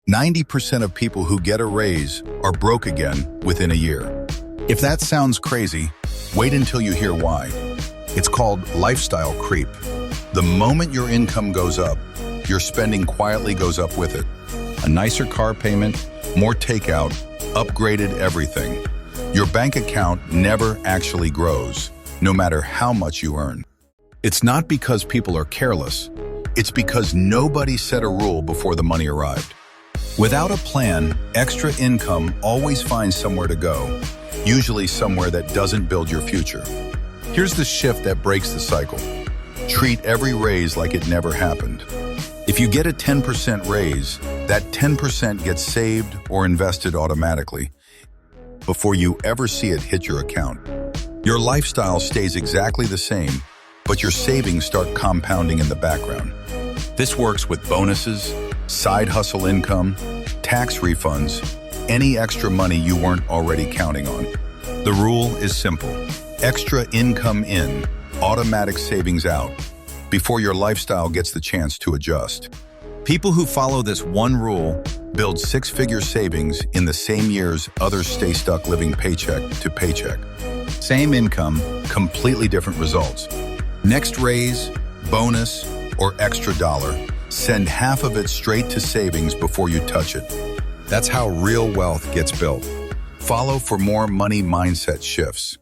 90% of people who get a raise are broke again within a year. If that sounds crazy, wait until you hear why. It's called lifestyle creep. The moment your income goes up, your spending quietly goes up with it. A nicer car payment, more takeout, upgraded everything. Your bank account never actually grows, no matter how much you earn. It's not because people are careless. It's because nobody set a rule before the money arrived. Without a plan, extra income always finds somewhere to go, usually somewhere that doesn't build your future. Here's the shift that breaks the cycle. Treat every raise like it never happened. If you get a 10% raise, that 10% gets saved or invested automatically before you ever see it hit your account. Your lifestyle stays exactly the same, but your savings start compounding in the background. This works with bonuses, side hustle income, tax refunds, any extra money you weren't already counting on. The rule is simple. Extra income in, automatic savings out, before your lifestyle gets the chance to adjust. People who follow this one rule build six-figure savings in the same years others stay stuck living paycheck to paycheck. Same income, completely different results. Next raise, bonus, or extra dollar, send half of it straight to savings before you touch it. That's how real wealth gets built. Follow for more money mindset shifts.